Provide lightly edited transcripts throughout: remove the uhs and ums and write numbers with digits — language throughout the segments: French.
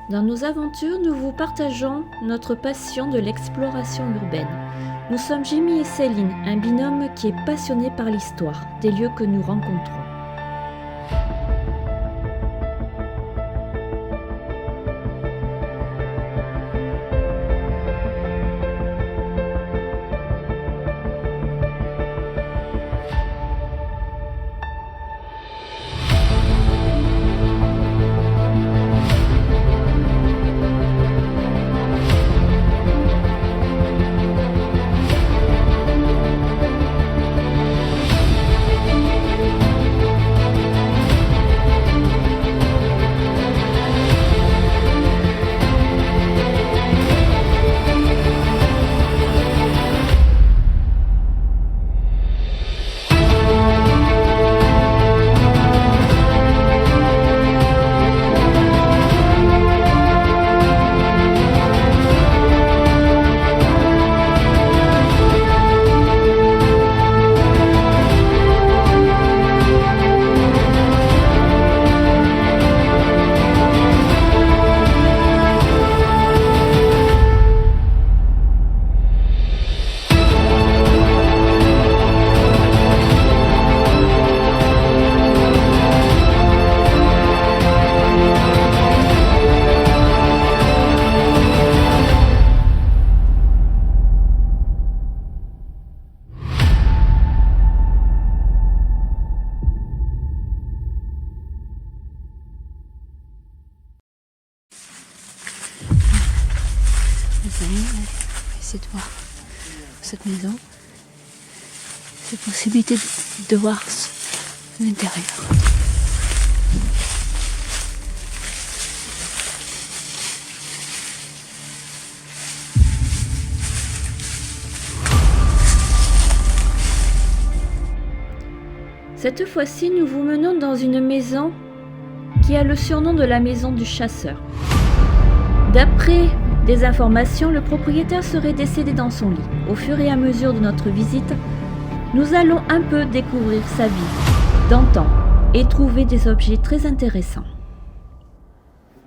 Dans nos aventures, nous vous partageons notre passion de l'exploration urbaine. Nous sommes Jimmy et Céline, un binôme qui est passionné par l'histoire des lieux que nous rencontrons. On va essayer de voir cette maison. C'est possibilité de voir l'intérieur. Cette fois-ci, nous vous menons dans une maison qui a le surnom de la maison du chasseur. D'après des informations, le propriétaire serait décédé dans son lit. Au fur et à mesure de notre visite, nous allons un peu découvrir sa vie d'antan et trouver des objets très intéressants.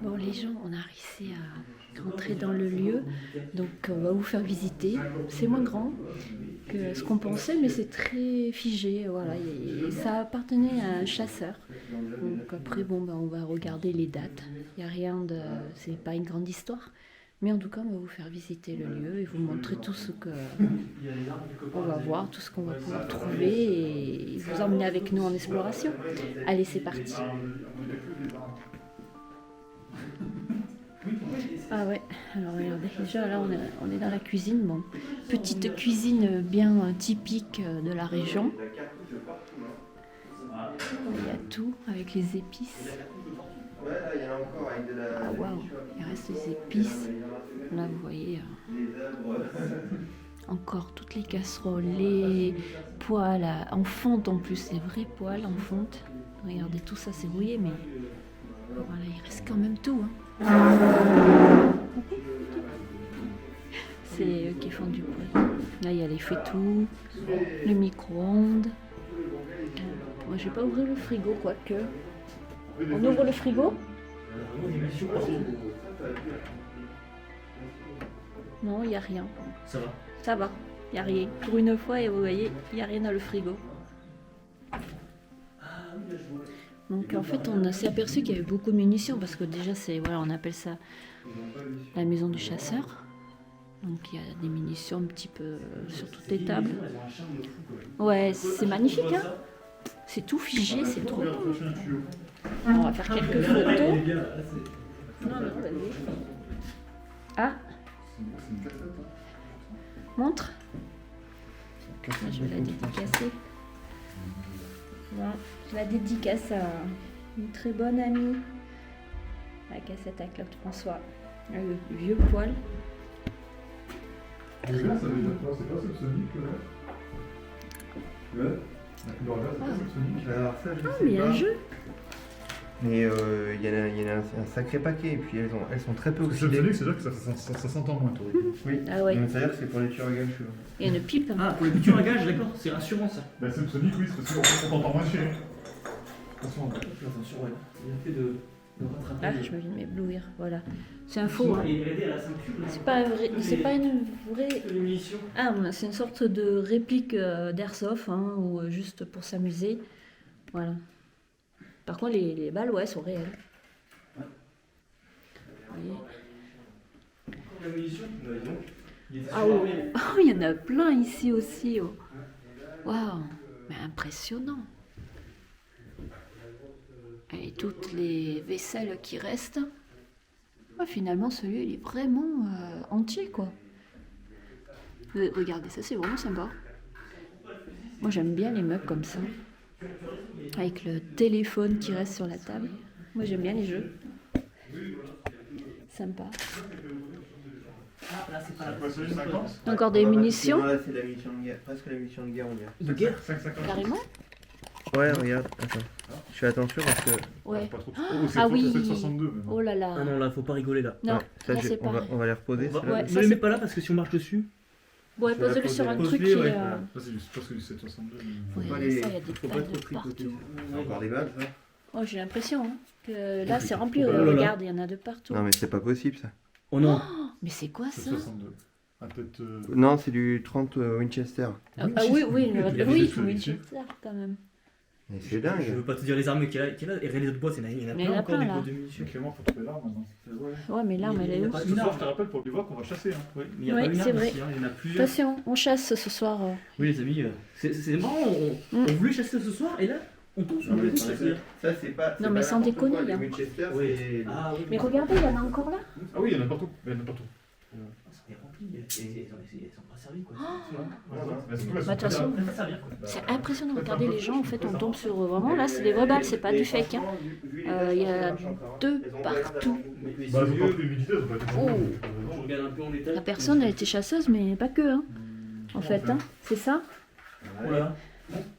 Bon les gens, on a réussi à rentrer dans le lieu, donc on va vous faire visiter. C'est moins grand que ce qu'on pensait, mais c'est très figé, voilà. Et ça appartenait à un chasseur. Donc après, on va regarder les dates. Il n'y a rien de, c'est pas une grande histoire. Mais en tout cas, on va vous faire visiter le lieu et vous montrer tout ce que on va voir, tout ce qu'on va pouvoir trouver et vous emmener avec nous en exploration. Allez, c'est parti. Ah ouais, alors regardez, déjà là on est dans la cuisine, bon, petite cuisine bien typique de la région. Il y a tout avec les épices. Ah waouh, il reste les épices. Là vous voyez encore toutes les casseroles, les poêles en fonte en plus, c'est vrai poêles en fonte. Regardez tout ça c'est rouillé mais voilà, il reste quand même tout. C'est eux qui font du bruit. Là il y a les faitout, le micro-ondes. Moi je vais pas ouvrir le frigo quoique. On ouvre le frigo ? Non, il n'y a rien. Ça va. Ça va, il n'y a rien. Pour une fois, et vous voyez, il n'y a rien dans le frigo. Donc en fait, on s'est aperçu qu'il y avait beaucoup de munitions parce que déjà, voilà, on appelle ça la maison du chasseur. Donc il y a des munitions un petit peu sur toutes les tables. Ouais, c'est magnifique, hein. C'est tout figé, c'est trop beau. On va faire quelques photos. Non, vas-y. Ah. Montre. Je vais la dédicacer. Voilà. Je la dédicace à une très bonne amie. La cassette à Claude François. Le vieux poil. Ça veut dire quoi? C'est pas Subsonic là? Ouais. La couleur verte, c'est pas Subsonic? Alors ça, je Ah, sais mais il y a pas. un jeu. Mais il y en a un sacré paquet et puis elles sont très peu oxydées. Subsonic, c'est-à-dire que ça s'entend moins, toi. Oui. Ah ouais. Donc, c'est-à-dire que c'est pour les tueurs à gages. Il y a une pipe. Ah, pour les futurs à gage, d'accord, c'est rassurant ça. Bah, Subsonic, oui, c'est parce qu'on t'entend moins chier. Attention, Attention, ouais. Il y a un fait de. Le rattrapage. Ah, je me viens de m'éblouir, voilà. C'est un faux, hein. Et regardez à la ceinture. là. C'est pas, c'est pas une vraie... Les munitions. Ah, c'est une sorte de réplique d'airsoft, hein, ou juste pour s'amuser. Voilà. Par contre, les balles, ouais, sont réelles. Ouais. Oui. Encore la munition. Il était Ah, sur oh, l'armée. oh, il y en a plein ici aussi. Oh. Waouh, mais impressionnant. Et toutes les vaisselles qui restent. Ouais, finalement, celui-là, il est vraiment entier, quoi. Regardez, ça, c'est vraiment sympa. Moi, j'aime bien les meubles comme ça. Avec le téléphone qui reste sur la table. Moi, j'aime bien les jeux. Sympa. Ah, là, c'est pas la quoi, c'est 50? Encore des munitions. Non, là, c'est la munition de guerre. Presque la munition de guerre, on dirait. de guerre. 5,50. Carrément. Ouais, regarde, attends. Je fais attention parce que. Ouais. Pas trop. Oh, c'est Ah trop, oui. 7,62 même. Oh là Ah là. non, là, faut pas rigoler là. Non, Ouais, ça, là, c'est on va, pareil. on va les reposer. On va- ceux-là. Ouais, ne ça, les c'est- mets pas là parce que si on marche dessus. Bon, Je vais la posez-le sur un poser. truc Pose-les, qui est... ouais. Ça, c'est juste parce que du 7,62. Ouais, Faut pas ça, les- il y a des faut pas balles trop de tricoter. partout. C'est encore des balles, ça. Oh, j'ai l'impression hein, que là, c'est rempli. Oh là là. Regarde, il y en a de partout. Non, mais c'est pas possible, ça. Oh non. Mais c'est quoi ça? 7,62. Ah, peut-être. Non, c'est du 30 Winchester. Ah oui, oui, Il y a des oui, trucs Winchester quand même. Mais c'est Je dingue. veux pas te dire les armes qu'il y a là. Et les autres boîtes, il y en a Mais il y en plein a encore plein, des là. boîtes de munitions. Clément, faut trouver l'arme maintenant. Ouais. Ouais, mais l'arme, elle est où? Pas Ce une soir, arme. je te rappelle pour lui voir qu'on va chasser. Hein. Oui, mais il n'y a Ouais, pas une c'est arme vrai. aussi, hein, il y en a plusieurs. Attention, on chasse ce soir. Oui, les amis, c'est marrant. On voulait chasser ce soir et là, on tombe sur Non, le mais coup. ça, c'est pas. Non, mais sans déconner, Les hein. Winchester, Oui. c'est. Ah oui. Mais regardez, il y en a encore là. Ah oui, il y en a partout. Il y en a partout. C'est rempli. Et elles sont pas servies quoi. Mais surtout, elles sont Bah, de toute façon, Ça va servir quoi. c'est impressionnant. Regardez les gens, en fait, on tombe sur vraiment là, c'est des vraies balles, c'est pas du fake. Hein. Il y a deux partout. Mais Bah, c'est elles ont pas mieux. pris l'humidité, elles ont pas été Oh. Je regarde un peu en détail. La personne, elle était chasseuse, mais pas que. Hein. En fait, hein. C'est ça. Oh là.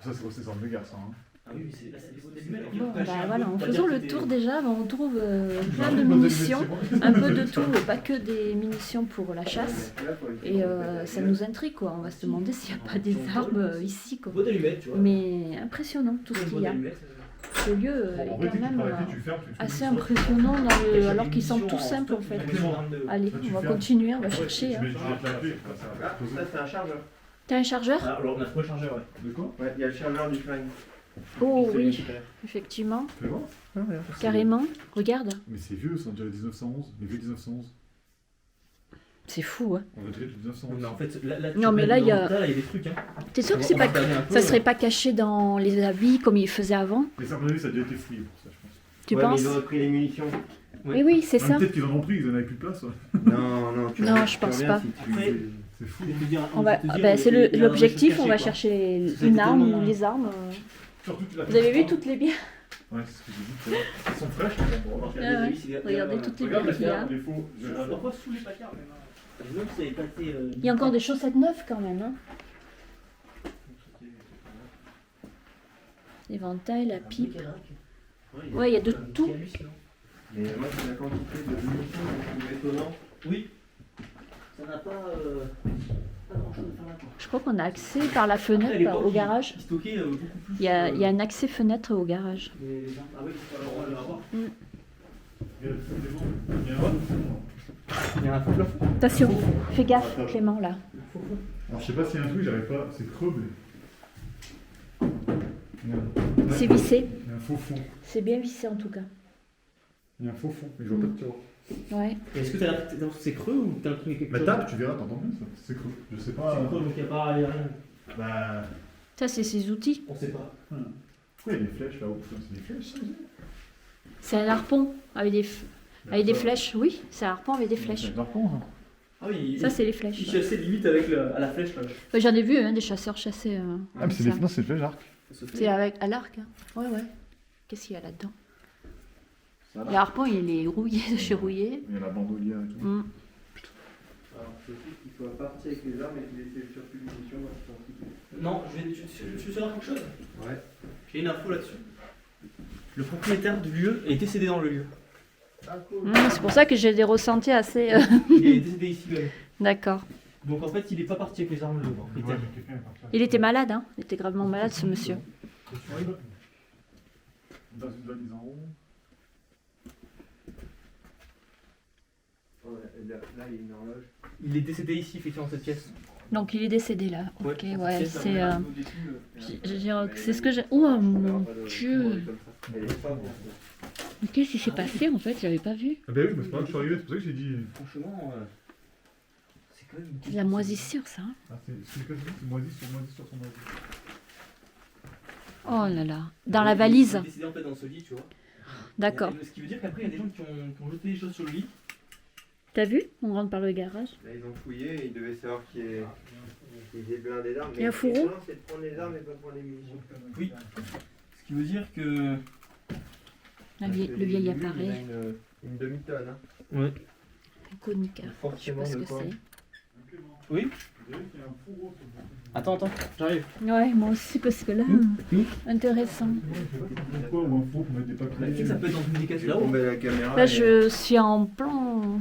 Ça, c'est des armes de guerre, ça. Hein. Ah oui, là, c'est des boîtes d'allumettes. Bon, bah voilà, en On va faisant dire le que tour c'était- déjà, on trouve plein J'ai de envie munitions, mettre un peu de tout, pas que des munitions pour la chasse. Et ça nous intrigue quoi, on va se demander s'il n'y a pas des armes ici quoi. Boîte d'allumettes, tu vois. Mais impressionnant tout ce qu'il y a. Ce lieu Bon, en est vrai, quand tu même prends la clé, tu fermes, tu assez sors. impressionnant alors qu'ils sont tout simples en fait. Allez, Là, on tu va fermes. continuer, on va Ouais, chercher. Tu Hein. mets la clé, ça va Ah, poser. ça, c'est un chargeur. T'as un chargeur? Ah, alors on a trouvé le chargeur, ouais. De quoi? Ouais, il y a le chargeur du flingue. Oh C'est oui, super. effectivement, Fais voir. carrément. Regarde, Mais c'est vieux, ça, on dirait 1911. Les vieux 1911. c'est fou. Hein. On va dire 1911. Mais en fait, là, Non, mais là, il y a- Là, il y a des trucs, hein. T'es sûr que On c'est va pas, regarder un peu, ça serait pas caché dans les habits comme ils faisaient avant? Les armes à avis, ça a déjà été fouillé pour ça, je pense. Tu Ouais, mais penses? ils auraient pris les munitions. Oui, oui, c'est Ah, ça. peut-être qu'ils en ont pris, ils en avaient plus de place. Ouais. Non, non, tu Non, reviens- je tu pense reviens pas. si tu- Après, C'est fou. Je vais te dire- On va, je vais te dire, bah, c'est il y a un l'objectif, truc on va caché, quoi. chercher Ça a une été arme tellement- ou les armes. Surtout, tu l'as Vous avez fait vu toutes les bières? Ouais, c'est ce que j'ai dit. Elles sont fraîches, les armes. Regardez, Ah ouais. s'il y a- Regardez toutes les Regarde bières qu'il y a. les faux. Parfois sous les placards, même. hein. Et même, ça est passé, Il y a encore des chaussettes neuves quand même. Hein. L'éventail, la pipe. Ouais, il y a de tout. Mais moi, c'est la quantité de munitions que je trouve étonnant. Oui. Ça n'a pas grand chose à faire là. Quoi. Je crois qu'on a accès par la fenêtre À l'époque, au garage. Ils stockaient beaucoup plus. Il y a un accès fenêtre au garage. Les armes. Ah oui, alors on va le voir. Il y a un faux plafond. Attention, fais gaffe Clément là. Alors, je sais pas s'il y a un truc, j'arrive pas. C'est creux, mais. Regarde. C'est vissé. Il y a un faux fond. C'est bien vissé en tout cas. Il y a un faux fond, mais je vois pas de tiroir. Ouais. Est-ce que c'est creux ou t'as imprimé quelque Bah, chose? tape, tu verras, t'entends bien ça. C'est creux. Je sais pas. C'est creux, donc il n'y a rien. Bah. Ça c'est ses outils. On sait pas. Pourquoi il y a des flèches là-haut? Putain, c'est des flèches ça? C'est un harpon avec des flèches. Oui, c'est un harpon avec des flèches. C'est un harpon, ça. Ah oui, Ça c'est les il flèches. chassait limite avec à la flèche là. Ouais, j'en ai vu des chasseurs chasser. Ah, mais avec c'est ça. des non, c'est des flèches arc. C'est avec à l'arc. Hein. Ouais, ouais. Qu'est-ce qu'il y a là-dedans? Ça va. Le harpon il est rouillé de chez rouillé. Il y a la bandolière et tout. Mm. Alors, je trouve qu'il soit parti avec les armes et qu'il laissait le surplus de munitions dans son truc. Non, tu veux savoir quelque chose? Ouais. J'ai une info là-dessus. Le propriétaire du lieu est décédé dans le lieu. Ah, cool. C'est pour ça que j'ai des ressentis assez. Il est décédé ici même. D'accord. Donc en fait, il est pas parti avec les armes de Ouais, propriétaire. mais quelqu'un est parti. Il était malade, hein. Il était gravement malade ce monsieur. Dans une valise en haut. Là, il y a une horloge. Il est décédé ici, effectivement, dans cette pièce. Donc il est décédé là. Ok, Ouais, ouais, cette pièce, c'est. là, C'est ce que j'ai. Oh mon dieu! Elle est pas Mais qu'est-ce qui s'est passé en fait? J'avais pas vu. Ah bah oui, mais c'est pas grave, je suis arrivé, c'est pour ça que j'ai dit. Franchement, c'est quand même. C'est la moisissure ça. Hein. Ah, c'est quoi c'est moisi sur son moisi. Oh là là. Dans la valise. Il est décédé en fait dans ce lit, tu vois. D'accord. Ce qui veut dire qu'après, il y a des gens qui ont jeté les choses sur le lit. T'as vu? On rentre par le garage. Là, ils ont fouillé et ils devaient savoir qu'il est blindé d'armes. Il y a un fourreau? C'est de prendre les armes et pas de prendre les munitions. Oui. Ce qui veut dire que. Le vieil Il appareil. a une demi-tonne. Hein. Ouais. Iconique. Je sais Forcément pas ce de que quoi. c'est. Oui. Attends, j'arrive. Ouais, moi aussi parce que là. Intéressant. Pourquoi ou un faux pour mettre des Tu sais papiers que ça peut être dans une dédicace Tu là-haut. tombais la caméra. Là et- je suis en plan.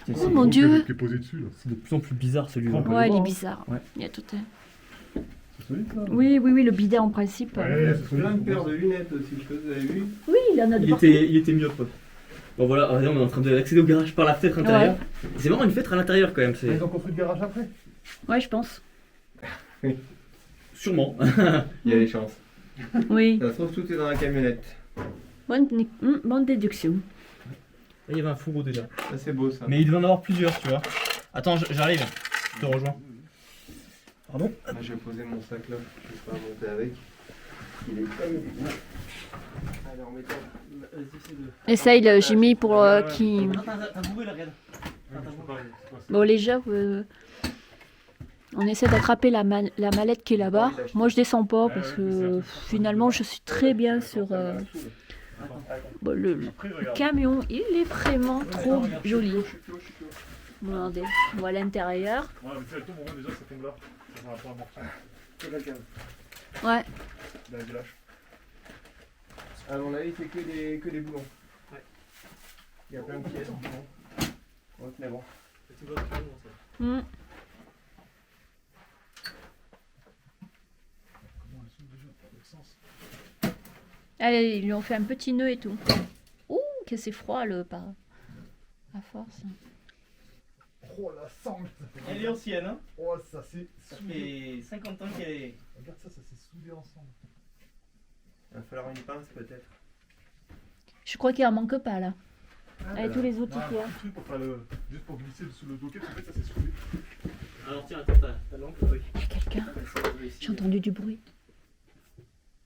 C'est Oh le mon gros dieu! qui est posé dessus là. C'est de plus en plus bizarre celui-là. Ouais. Ouais, il est voir, hein. bizarre. Ouais. Il y a tout un. C'est solide ça. Oui, le bidet en principe. Ouais, Il y a c'est solide. plein de paires de lunettes aussi, je sais pas si vous avez vu. Oui, il en a de partout. Il était myope. Bon voilà, on est en train d'accéder au garage par la fenêtre intérieure. C'est vraiment une fenêtre à l'intérieur quand même. C'est... Ils ont construit le garage après. Ouais, je pense. Sûrement. Il y a des chances. Oui. Ça se trouve, tout est dans la camionnette. Bonne déduction. Là, il y avait un fourreau déjà. Ça, c'est beau ça. Mais il devait en avoir plusieurs, tu vois. Attends, j'arrive. Je te rejoins. Pardon? Moi, je vais poser mon sac là. Je vais pas monter avec. Il est comme il est. Alors, mettons. Essaye le Jimmy pour qui. T'as bourré la regarde. Bon, les gens, on essaie d'attraper la mallette qui est là-bas. Moi, je descends pas parce que finalement, je suis très bien sur bon, le camion. Il est vraiment trop joli. Regardez, on voit l'intérieur. Ouais, mais elle tombe au moins déjà, ça tombe là. Ça va pas amortir. Ouais. Là, il lâche. À mon avis, c'est que des boulons. Ouais. Il y a plein de pièces. Ouais, mais bon. Mm. Comment elles sont déjà dans le sens. Allez, ils lui ont fait un petit nœud et tout. Ouh, que c'est froid le pas. À force. Oh la sangle. Elle est ancienne, hein. Oh, ça c'est Ça soudé. fait 50 ans qu'elle est. Regarde ça, ça s'est soudé ensemble. Il va falloir une pince peut-être. Je crois qu'il en manque pas là. Ah, Avec tous les outils non, qu'il y a. un petit truc pour faire juste pour glisser sous le docket, en fait ça s'est soudé. Alors tiens, attends, ta lampe, oui. Il y a quelqu'un. J'ai entendu du bruit.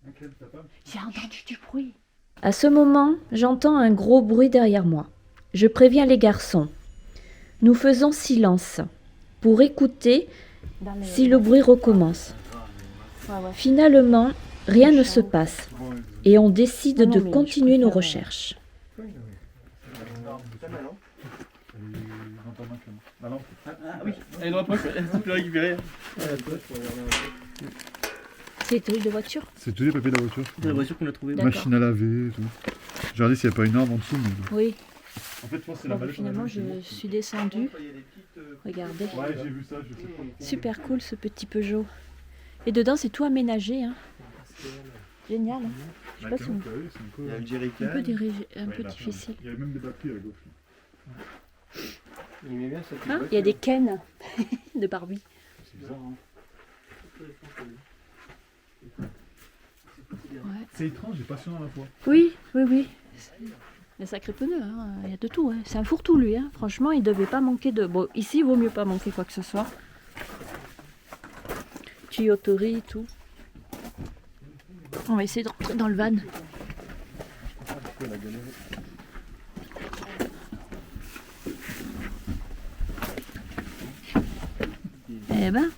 Ok, t'as pas. J'ai entendu du bruit. À ce moment, j'entends un gros bruit derrière moi. Je préviens les garçons. Nous faisons silence pour écouter si le bruit recommence. Finalement, rien ne se passe et on décide de continuer nos recherches. T'as mal, hein? Elle est dans ta main, Clément. La lampe. Ah oui, elle est dans la poche, elle peut récupérer. Ah, la poche pour regarder un peu. C'est les trucs de voiture. C'est tous les papiers de la voiture. C'est la voiture qu'on a trouvée. D'accord. Machine à laver et tout. J'ai regardé s'il n'y a pas une arme en dessous. Mais... Oui. En fait, je pense que c'est Bon, la mallette. finalement, qu'on a je vue, suis descendue. Il y a des petites. Regardez. Ouais, j'ai vu ça. Je sais pas pourquoi. Super cool ce petit Peugeot. Et dedans, c'est tout aménagé. Hein. Génial. Hein. Je sais pas si on... Bah, oui, c'est un peu. Il y a le un jerrycan. peu, un Ouais, peu il a- difficile. Il y a même des batteries à gauche. Il met bien cette Ah, il y a des Ken de Barbie. C'est bizarre, hein. Ouais. C'est étrange et passionnant à la fois. Oui. Un sacré pneu, hein. Il y a de tout. Hein. C'est un fourre-tout lui. Hein. Franchement, il devait pas manquer de... Bon, ici, il vaut mieux pas manquer quoi que ce soit. Tuyauterie, tout. On va essayer de rentrer dans le van. Eh ben,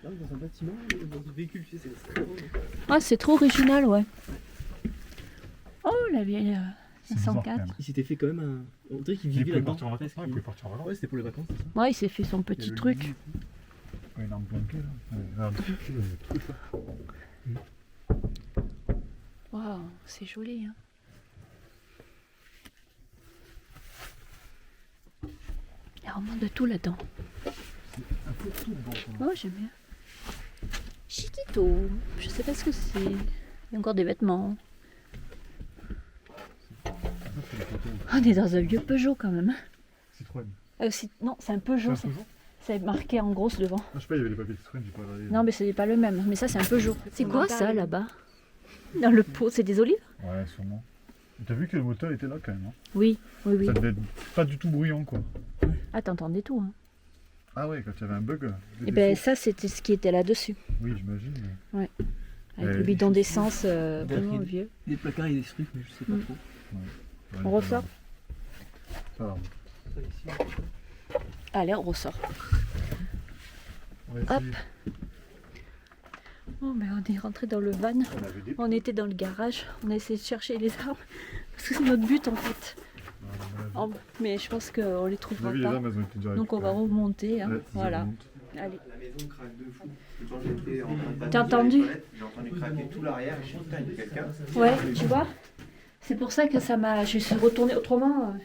Dans un bâtiment, dans un véhicule, tu sais, c'est très drôle. ah, c'est trop original, ouais. Oh, la vieille C'est bizarre, quand 104. même. Il s'était fait quand même un. On dirait qu'il Il vivait pouvait là-dedans. partir en vacances. presque. Ouais, il pouvait partir en vacances. Ouais, c'était pour les vacances, c'est ça. Ouais, il s'est fait son Il y petit avait truc. une limite. Ouais, une arme planquée là. Ouais, un truc, Waouh, c'est joli, hein. Il y a vraiment de tout là-dedans. un peu tout dedans. Oh, j'aime bien. Chiquito. Je sais pas ce que c'est. Il y a encore des vêtements. Ça, c'est les photos. On est dans un vieux Peugeot quand même. Citroën. Non, c'est un C'est Peugeot. un ça. Peugeot? C'est marqué en gros devant. Ah, je sais pas, il y avait les papiers Citroën, j'ai pas regardé. Non, mais ce n'est pas le même. Mais ça, c'est un Peugeot. C'est quoi ça là-bas? Dans le pot, c'est des olives? Ouais, sûrement. T'as vu que le moteur était là quand même, hein? Oui, oui, oui. Ça devait être pas du tout bruyant, quoi. Ah, t'entendais tout. Hein. Ah ouais, quand il y avait un bug. Et ben ça, c'était ce qui était là-dessus. Oui, j'imagine. Mais... Avec le bidon d'essence vraiment vieux. Des placards et des trucs, mais je sais pas Mm. trop. Ouais, On ressort? Ça va. Allez, on ressort. On va Hop. essayer. Oh, mais on est rentré dans le van. On avait des... On était dans le garage. On a essayé de chercher les armes. Parce que c'est notre but en fait. Oh, mais je pense qu'on les On trouvera avait les pas. armes, elles ont été déjà Donc on va récupérées. remonter. Hein. Ouais, ils Voilà. remontent. Allez. La maison craque de fou. Quand j'étais en train de T'as patiner entendu? aux toilettes, j'ai entendu craquer tout l'arrière et je me suis dit, putain, il y a quelqu'un. Ouais, tu vois? C'est pour ça que ça m'a. Je suis retournée. Autrement,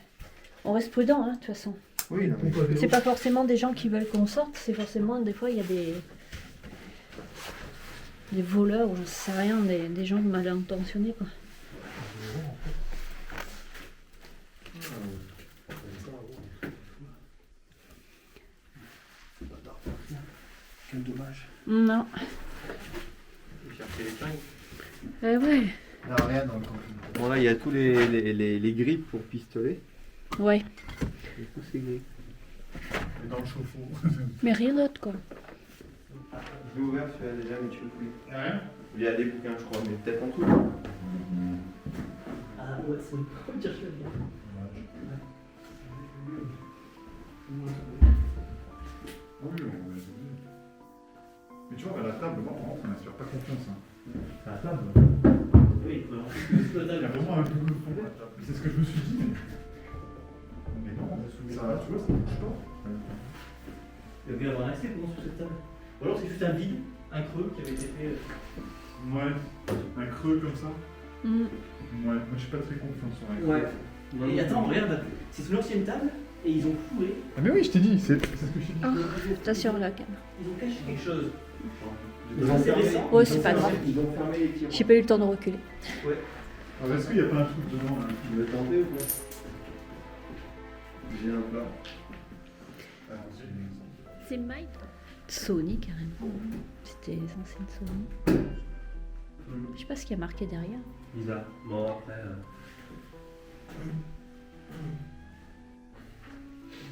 on reste prudent, hein, de toute façon. Oui, non, mais... C'est pas forcément des gens qui veulent qu'on sorte, c'est forcément des fois il y a des voleurs ou j'en sais rien, des gens mal intentionnés quoi. Quel dommage. Non. J'ai cherché les flingues. Eh ouais. Non, rien dans le camping. Bon, là, il y a tous les grippes pour pistolet. Ouais. Et tous ces grippes. Et dans le chauffe-eau. Mais rien d'autre quoi. Je l'ai ouvert celui-là déjà, mais tu le fouilles. Rien. Il y a des bouquins, je crois, mais peut-être en dessous. Ah ouais, c'est une première chose. Oui, on va mais tu vois, à la table, bon, on n'inspire pas confiance. Hein. À la table. Oui, vraiment. Il y a vraiment un double fond. C'est ce que je me suis dit. Mais non, ça, tu vois, ça ne bouge pas. Il devait y avoir un accès pendant sur cette table. Ou alors c'est juste un vide, un creux qui avait été fait. Ouais, un creux comme ça. Mm. Ouais, moi je suis pas très confiant sur un creux. Ouais. Et attends, regarde, c'est une ancienne table et ils ont foué, Ah, mais oui, je t'ai dit, c'est ce que je t'ai dit. Oh, attention là quand même. ils ont caché quelque chose. Ils ont C'est fermé. récent. Oh, c'est pas grave. Ils ont fermé les tirs. J'ai pas eu le temps de reculer. Alors, est-ce qu'il n'y a pas un truc devant là Tu veux tenter ou pas? J'ai un plat. Ah, C'est Mike. Sony carrément. C'était les anciennes Sony. Je sais pas ce qu'il y a marqué derrière. Bizarre. Bon, après.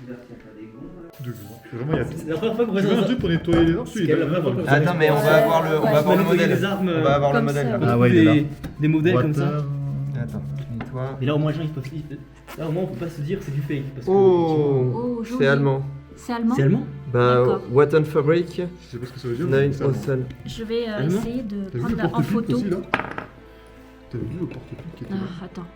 Bizarre qu'il n'y a pas des gonds là. de gros. Vraiment, il y a tout. C'est la première fois qu'on Tu veux un truc pour nettoyer les armes? C'est quand même la première fois qu'on voit Attends, mais on va avoir le, on va avoir le modèle. Les armes, On va avoir le Comme modèle ça, là. oui. Ah ouais, il est là. des modèles comme ça. Water. Attends, nettoie. Et là au moins les gens ils peuvent. Là au moins on peut pas se dire que c'est du fake. Parce que, Oh, joli. c'est allemand. C'est allemand. c'est allemand. Bah, D'accord. Watton Fabric, Je sais pas ce que ça veut dire. mais 9 c'est allemand. Ossen. Je vais Allemand. essayer de T'as vu le prendre en porte-pipe photo. aussi là? T'as vu le porte-pipe qui était là? Ah, attends.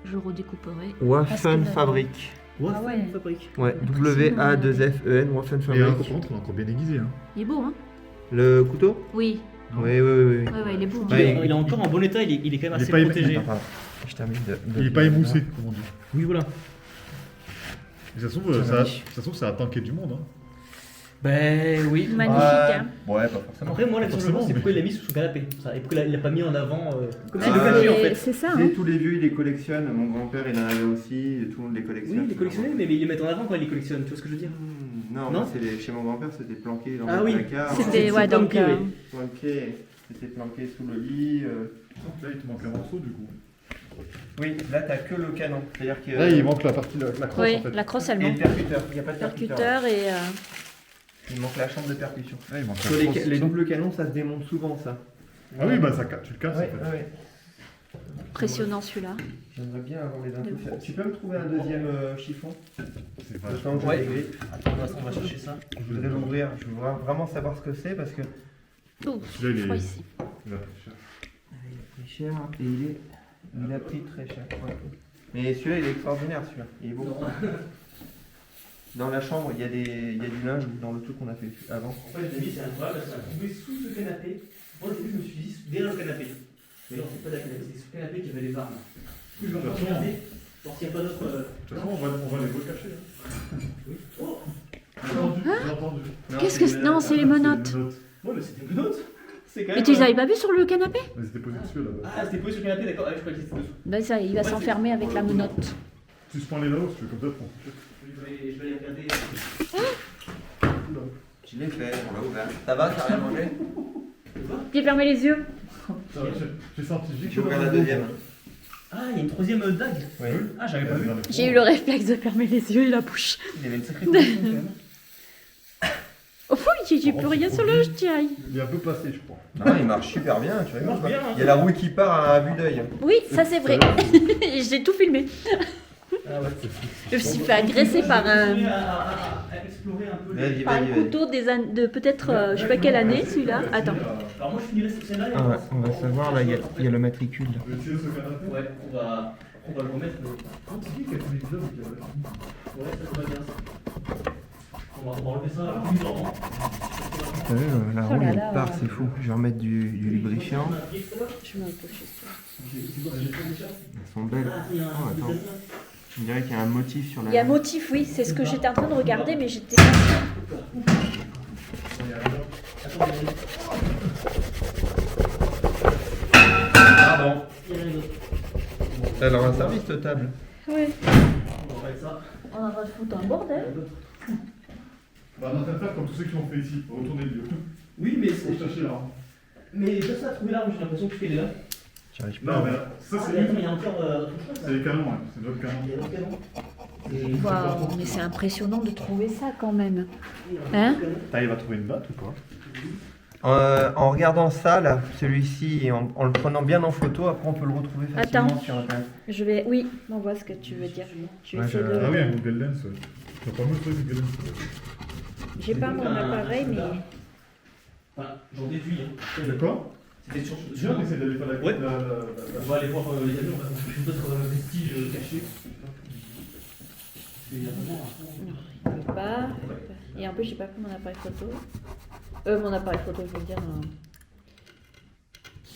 Je redécouperai. Waffen que- Fabric. Ouais, Ah ouais. fabrique. Ouais, W-A-2-F-E-N, Waffen Et alors, Fabric. par contre, on est encore bien aiguisé. Hein. Il est beau, hein? Le couteau? Oui. Non. Oui, oui, oui. oui. Ouais, ouais, il est beau. hein. Ouais, Il est encore en bon état, il est quand même Il est assez pas protégé. Attends, pardon. Je termine de. Il est pas émoussé, comme on dit. Oui, voilà. Et ça se trouve, ça a tanké du monde. Hein. Ben oui. Magnifique, hein? Ouais, pas forcément. Après, moi, la question que je me pose, c'est Forcément, pourquoi il l'a mis sous son canapé. Ça, et pourquoi il l'a pas mis en avant comme Ah, s'il le cachait en fait. C'est ça, Tu hein? sais, tous les vieux, ils les collectionnent. Mon grand-père, il en avait aussi. Et tout le monde les collectionne. Oui, il les collectionnait, mais ils les mettent en avant quand ils les collectionnent. Tu vois ce que je veux dire? Non, Non moi, chez mon grand-père, c'était planqué dans Ah le oui. placard. C'était, ouais, donc. planqué, oui. Planqué. C'était planqué sous le lit. Là, il te manque un morceau du coup. Oui, là, t'as que le canon. C'est-à-dire que. Là, il manque la partie, la crosse Oui, en fait. la crosse Et le allemande. percuteur. Il n'y a pas de percuteur. Percuteur et. Il manque la chambre de percussion. Là, il manque Sur la les, crosse. les doubles canons, ça se démonte souvent, ça. Ah oui, bah tu le casses Ouais, en fait. ouais. Impressionnant celui-là. J'aimerais bien avoir les infos. Tu peux me trouver un deuxième chiffon? C'est Le vachement. temps que Ouais. j'ai les grippes. On va chercher ça. Je voudrais l'ouvrir. Je veux vraiment savoir ce que c'est parce que. Oh, Celui-là, il est- froid ici. Il a pris cher. Il a pris cher et il a pris très cher. Ouais. Mais celui-là, il est extraordinaire, celui-là. Il est beau. Dans la chambre, il y a du linge dans le truc qu'on a fait avant. En fait, j'ai mis, c'est incroyable, ça a trouvé sous ce canapé. Moi, au début, je me suis dit derrière le canapé. Mais non, c'est pas derrière le canapé, c'est sous le canapé qu'il y avait les armes. Du coup, je vais encore regarder, voir s'il n'y a pas d'autres. De toute façon, on va les recacher. Hein. Oui. Oh J'ai entendu, j'ai entendu. Qu'est-ce que c'est? Non, c'est les menottes. Les menottes. Ouais, mais c'est des menottes. C'est quand Mais même. tu les avais pas vus sur le canapé? Mais c'était posé dessus là-bas. Ah, c'était posé sur le canapé, d'accord. Ah, je croyais que c'était dessous. Ben ça, il va s'enfermer avec la menotte. Suspends-les là-haut si tu veux, comme ça, prends. Je vais les regarder. Je l'ai fait, on l'a ouvert. Ça va, t'as rien mangé? Puis fermez les yeux. J'ai senti, J'ai ouvert la deuxième. Ah, il y a une troisième dague. Oui. Ah, j'avais pas vu. J'ai eu le réflexe de fermer les yeux et la bouche. Il y avait une sacrée position quand même. Oh, j'ai plus rien sur le tiens. Il est un peu passé, je crois. Non, il marche super bien, tu Il marche vois. bien, hein. Il y a la roue qui part à vue d'œil. Oui, ça c'est vrai. J'ai tout filmé. Ah ouais. Je me suis fait agresser par un explorer un peu Vas-y, par un vas-y, vas-y. couteau de peut-être, je sais pas quelle année celui-là. Attends. Alors moi je finirai cette scène-là. Ah ouais, on va savoir, là, il y a le matricule. Je vais tirer ce canapé. Ouais, on va le remettre. Ah, c'est qui qui a fait l'épisode où il y avait- Ouais, ça va bien ça. On va enlever ça plus longtemps. T'as vu, la Oh roue, là elle là. part, c'est fou. Je vais remettre du lubrifiant. Je mets un peu chez toi. Elles sont belles. Oh, attends. On dirait qu'il y a un motif sur la. Il y a un motif, oui, c'est ce que j'étais en train de regarder, mais j'étais pas sûre. Pardon. Ça leur a servi cette table. Oui. On va mettre ça. On va foutre un bordel. Bah, on est en train de faire comme tous ceux qui l'ont fait ici, retourner le lieu. Oui, mais Faut chercher là. Mais personne n'a trouvé l'arme, j'ai l'impression que tu fais là. J'arrive Non, pas. mais ça, Ah, c'est mais attends, mais il y a encore autre chose c'est là. les canons, hein. C'est notre canon. Il y a d'autres canons. Et- Waouh, mais c'est impressionnant de trouver ça quand même. Hein? T'arrives à trouver une batte ou pas? En regardant ça, là, celui-ci, et en le prenant bien en photo, après on peut le retrouver facilement Attends. sur Internet. Je vais. Oui, on voit ce que tu veux dire. Je vais Ouais, essayer je- de. Ah oui, un Google Lens, ouais. T'as pas mieux trouvé Google Lens. J'ai pas mon appareil, mais. Enfin, j'en déduis. Hein. De quoi? C'était sur. Tu viens d'essayer d'aller faire la Ouais. la- On va aller voir les amis, on va trouver d'autres vestiges cachés. Il y a vraiment un- Pas. Et en plus, j'ai pas pris mon appareil photo. Mon appareil photo, je veux dire.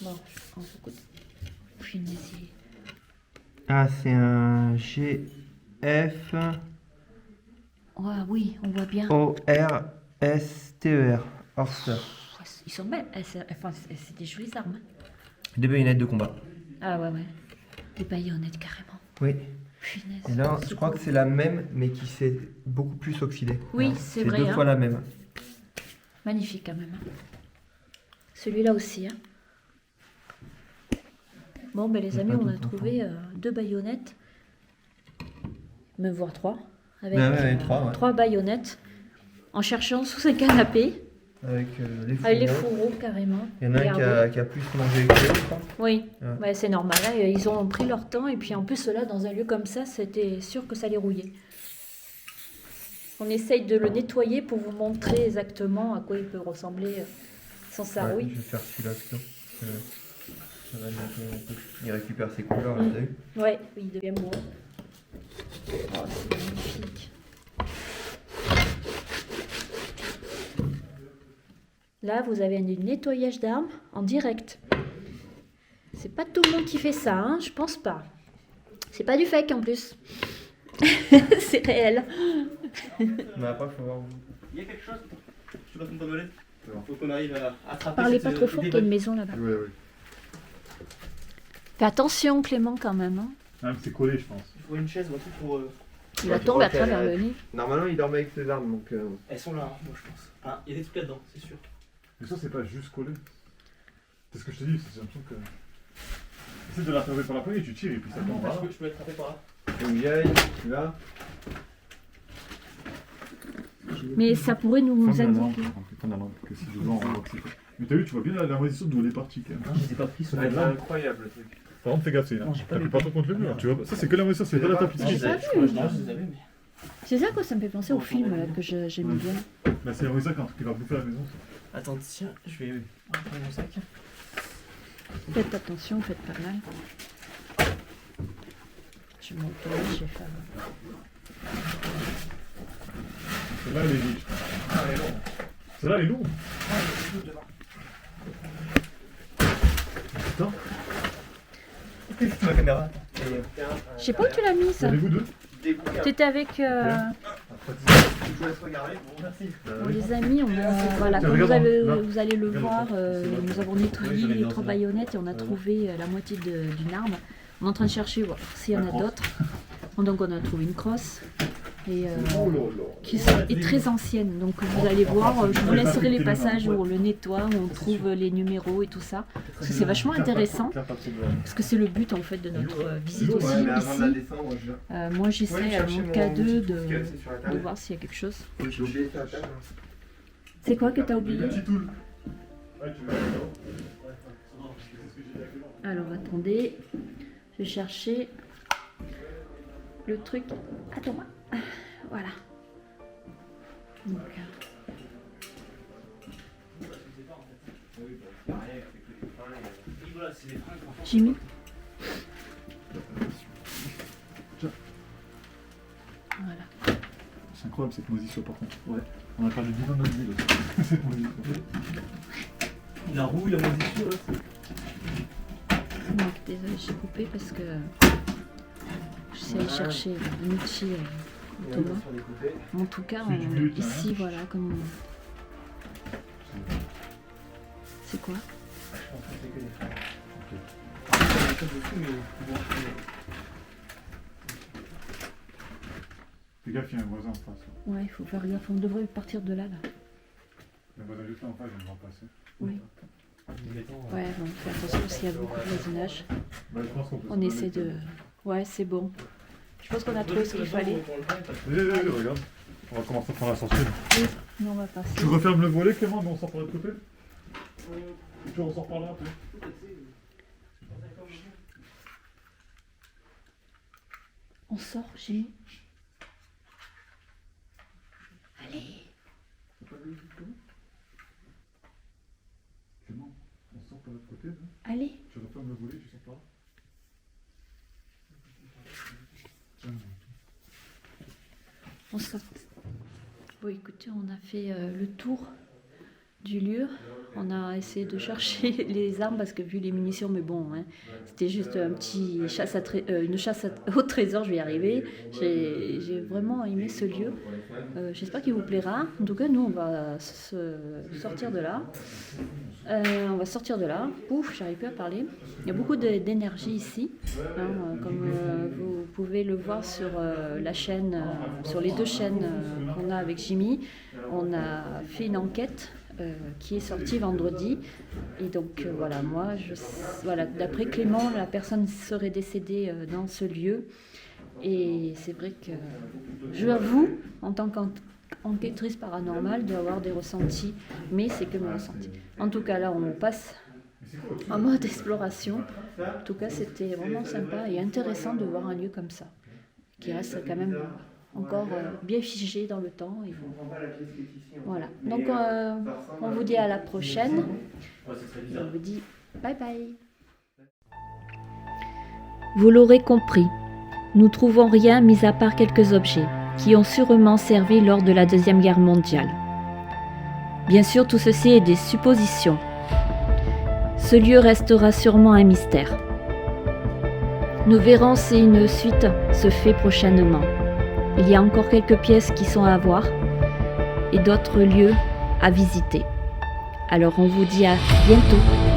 Bon, en beaucoup de. Punaise. Ah, c'est un GF Ah oui, on voit bien. ORSTER. Horser. Ils sont belles. Enfin, c'est des jolies armes. Des baïonnettes de combat. Ah ouais, ouais. Des baïonnettes carrément. Oui. Punaise. Et là, c'est je crois cool. que c'est la même, mais qui s'est beaucoup plus oxydée. Oui, Ouais. c'est vrai, deux hein. fois la même. Magnifique quand même. Celui-là aussi. Hein. Bon, ben les Il y a amis, pas on a d'autres trouvé 2 baïonnettes. Même voire 3. Avec Ouais, ouais, trois, ouais. 3 baïonnettes. En cherchant sous un canapé. Avec les fourreaux. Avec les fourreaux carrément. Il y en a un Regardez. qui a plus mangé que l'autre. Oui, Ouais. ouais, c'est normal. Hein. Ils ont pris leur temps. Et puis en plus, là, dans un lieu comme ça, c'était sûr que ça allait rouiller. On essaye de le nettoyer pour vous montrer exactement à quoi il peut ressembler sans ça Ouais, rouille. je vais faire celui-là plutôt. Ça va nettoyer un peu. Il récupère ses couleurs, là, t'as vu? Ouais, il devient beau. Oh, c'est magnifique. Là, vous avez un nettoyage d'armes en direct. C'est pas tout le monde qui fait ça, hein, je pense pas. C'est pas du fake en plus. C'est réel. Mais après, il faut voir. Il y a quelque chose. Je sais pas comment me faut qu'on arrive à attraper. Parlez cette, pas trop fort, il y a une maison là-bas. Ouais, ouais. Fais attention, Clément, quand même. Hein. Ah, mais c'est collé, je pense. Il faut une chaise ou un truc pour. Il va Ouais, tu tomber à vois qu'elle- travers le nez. Normalement, il dormait avec ses armes, donc. Elles sont là, hein, moi je pense. Ah, il y a des trucs là-dedans, c'est sûr. Mais ça, c'est pas juste collé. C'est ce que je te dis, c'est l'impression que. Essaye de l'attraper par la poignée, tu tires et puis ça tombe. Ah, je peux l'attraper par là. Où il aille, là. Mais ça pourrait nous Comme la lampe, indiquer. comme la lampe, que si devant on voit que c'est fait. Mais t'as vu, tu vois bien la moisissure d'où elle est partie quand même. Non, je les ai pas pris sur C'est la lampe. incroyable le truc. Par contre, fais gaffe, c'est là. Non, j'ai pas T'appuies vu. pas trop contre le mur, tu vois. Ça, c'est que la moisissure, c'est pas la Non, tapisserie. je les avais- J'ai pas vu. non, je les avais, mais. C'est ça que ça me fait penser au film là, que j'aime bien. Bah, c'est la moisissure quand tu vas bouffer à la maison. Ça. Attends, tiens, je vais prendre mon sac. Faites attention, faites pas mal. Je vais monter, je vais faire. Celle-là, elle est vide, je pense. Ah, mais bon. Celle-là, elle est lourde. Ah, il y a des devant. Putain. Ma caméra. Je sais pas où tu l'as mis Il y ça. a des bouts de. T'étais avec. Je vous laisse regarder. Bon, merci. Bon, les amis, voilà, comme vous allez le voir, nous avons nettoyé les 3 baïonnettes et on a trouvé la moitié d'une arme. On est en train de chercher voir s'il y en a d'autres. Donc on a trouvé une crosse et, qui est très ancienne. Donc vous allez voir, je vous laisserai les passages où on le nettoie, où on trouve les numéros et tout ça. Parce que c'est vachement intéressant. Parce que c'est le but en fait de notre visite aussi ici. Moi j'essaie à mon K2 de voir s'il y a quelque chose. C'est quoi que tu as oublié? Alors attendez, je vais chercher le truc. Attends-moi. Voilà. Donc, Jimmy. Voilà. C'est incroyable cette moisissure par contre. Ouais. On a perdu 10 ans de notre vie là. Cette moisissure. La rouille, la moisissure, là, Donc, désolé, j'ai coupé parce que j'essaie de chercher un outil Thomas. En tout cas, ici, voilà, comme. C'est quoi? Je pense que c'est que des freins. Fais gaffe, il y a un voisin en face. Ouais, il faut faire gaffe, on devrait partir de là. Le voisin juste là en face, je vais me passer. Oui. Ouais, bon, faut attention parce qu'il y a beaucoup de voisinage. Bah, je pense qu'on peut On essaie de. Ouais, c'est bon. Je pense qu'on a trouvé ce qu'il fallait. Vas-y, regarde. On va commencer à prendre la sortie. Oui, nous on va passer. Tu refermes le volet, Clément, mais on sort par l'autre côté. Tu ressors par là après. On sort, Jimmy. Allez. Clément, on sort par l'autre côté. Là. Allez. Tu refermes le volet, tu sors par là. On sort. Bon, écoutez, on a fait le tour du lieu. On a essayé de chercher les armes parce que vu les munitions, mais bon, hein, c'était juste un petit une chasse au trésor, je vais y arriver. J'ai vraiment aimé ce lieu. J'espère qu'il vous plaira. En tout cas, nous, on va sortir de là. Pouf, j'arrive plus à parler. Il y a beaucoup d'énergie ici, hein, comme vous pouvez le voir sur la chaîne, sur les 2 chaînes qu'on a avec Jimmy. On a fait une enquête qui est sortie vendredi. Et donc voilà, voilà, d'après Clément, la personne serait décédée dans ce lieu. Et c'est vrai que je avoue, en tant qu'enquêtrice paranormale, d'avoir des ressentis, mais c'est que mes ressentis. En tout cas, là, on passe en mode exploration. En tout cas, c'était vraiment sympa et intéressant de voir un lieu comme ça, qui reste quand même encore bien figé dans le temps. Et voilà. Donc, on vous dit à la prochaine. Et on vous dit bye bye. Vous l'aurez compris, nous trouvons rien mis à part quelques objets qui ont sûrement servi lors de la Deuxième Guerre mondiale. Bien sûr, tout ceci est des suppositions. Ce lieu restera sûrement un mystère. Nous verrons si une suite se fait prochainement. Il y a encore quelques pièces qui sont à voir et d'autres lieux à visiter. Alors on vous dit à bientôt.